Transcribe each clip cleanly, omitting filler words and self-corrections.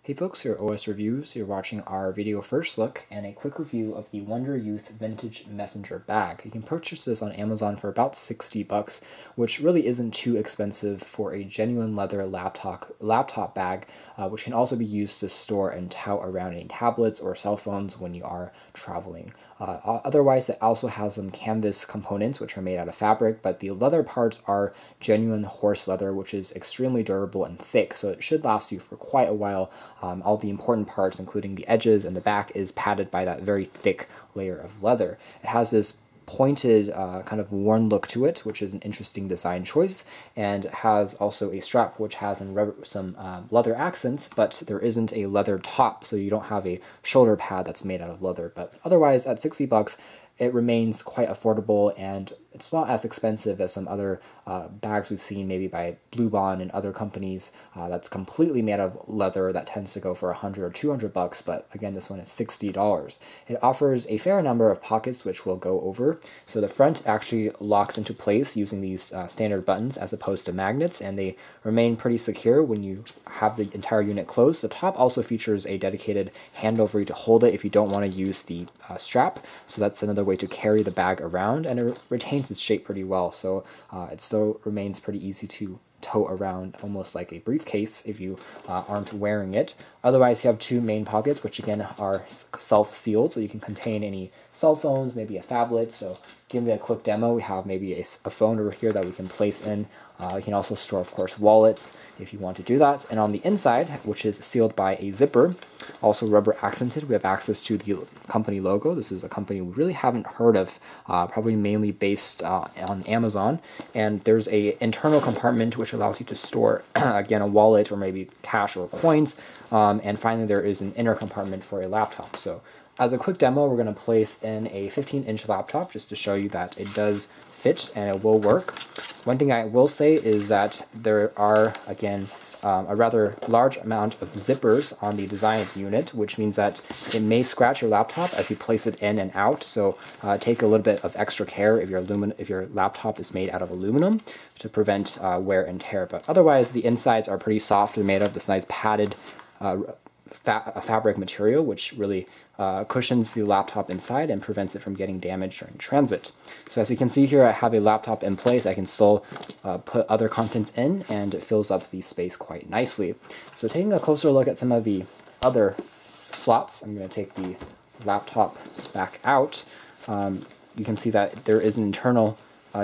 Hey folks, here at OS Reviews. You're watching our video first look and a quick review of the Wonder Youth Vintage Messenger Bag. You can purchase this on Amazon for about $60, which really isn't too expensive for a genuine leather laptop bag, which can also be used to store and tote around any tablets or cell phones when you are traveling. Otherwise, it also has some canvas components, which are made out of fabric, but the leather parts are genuine horse leather, which is extremely durable and thick, so it should last you for quite a while. All the important parts, including the edges and the back, is padded by that very thick layer of leather. It has this pointed kind of worn look to it, which is an interesting design choice, and has also a strap which has some leather accents, but there isn't a leather top, so you don't have a shoulder pad that's made out of leather. But otherwise, at $60, it remains quite affordable, and it's not as expensive as some other bags we've seen, maybe by Blue Bond and other companies that's completely made of leather that tends to go for $100 or $200, but again, this one is $60. It offers a fair number of pockets, which we'll go over. So the front actually locks into place using these standard buttons as opposed to magnets, and they remain pretty secure when you have the entire unit closed. The top also features a dedicated handle for you to hold it if you don't want to use the strap, so that's another way to carry the bag around, and it retains its shape pretty well, so it still remains pretty easy to tote around, almost like a briefcase if you aren't wearing it. Otherwise, you have two main pockets, which again are self-sealed, so you can contain any cell phones, maybe a phablet. So giving a quick demo, we have maybe a phone over here that we can place in. You can also store, of course, wallets if you want to do that. And on the inside, which is sealed by a zipper, also rubber accented, we have access to the company logo. This is a company we really haven't heard of, probably mainly based on Amazon. And there's a internal compartment which allows you to store, again, a wallet or maybe cash or coins. And finally, there is an inner compartment for a laptop. So as a quick demo, we're going to place in a 15-inch laptop just to show you that it does fit and it will work. One thing I will say is that there are, again, a rather large amount of zippers on the design of the unit, which means that it may scratch your laptop as you place it in and out. So take a little bit of extra care if your laptop is made out of aluminum to prevent wear and tear. But otherwise, the insides are pretty soft and made of this nice padded fabric material, which really cushions the laptop inside and prevents it from getting damaged during transit. So as you can see here, I have a laptop in place. I can still put other contents in, and it fills up the space quite nicely. So taking a closer look at some of the other slots, I'm going to take the laptop back out. You can see that there is an internal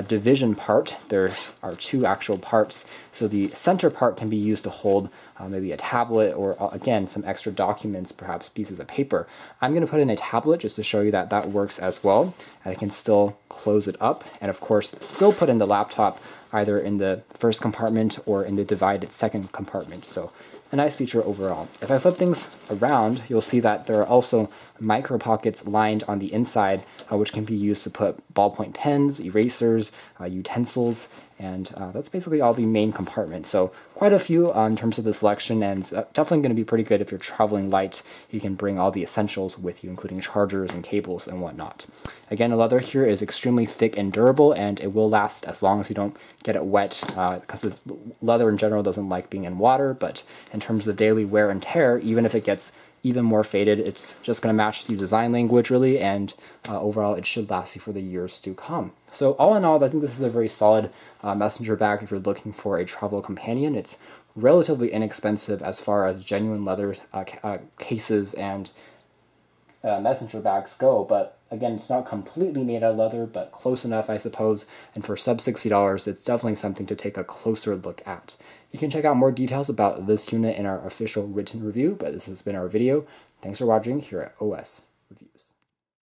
division part. There are two actual parts. So the center part can be used to hold maybe a tablet or, again, some extra documents, perhaps pieces of paper. I'm going to put in a tablet just to show you that that works as well. And I can still close it up and, of course, still put in the laptop either in the first compartment or in the divided second compartment. So a nice feature overall. If I flip things around, you'll see that there are also micro pockets lined on the inside, which can be used to put ballpoint pens, erasers, utensils, and that's basically all the main compartments. So quite a few in terms of the selection, and definitely going to be pretty good if you're traveling light. You can bring all the essentials with you, including chargers and cables and whatnot. Again, the leather here is extremely thick and durable, and it will last as long as you don't get it wet, because the leather in general doesn't like being in water, but in terms of daily wear and tear, even if it gets even more faded, it's just going to match the design language really, and overall it should last you for the years to come. So all in all, I think this is a very solid messenger bag if you're looking for a travel companion. It's relatively inexpensive as far as genuine leather cases and messenger bags go, but again, it's not completely made out of leather, but close enough, I suppose, and for sub $60, it's definitely something to take a closer look at. You can check out more details about this unit in our official written review, but this has been our video. Thanks for watching here at OS Reviews.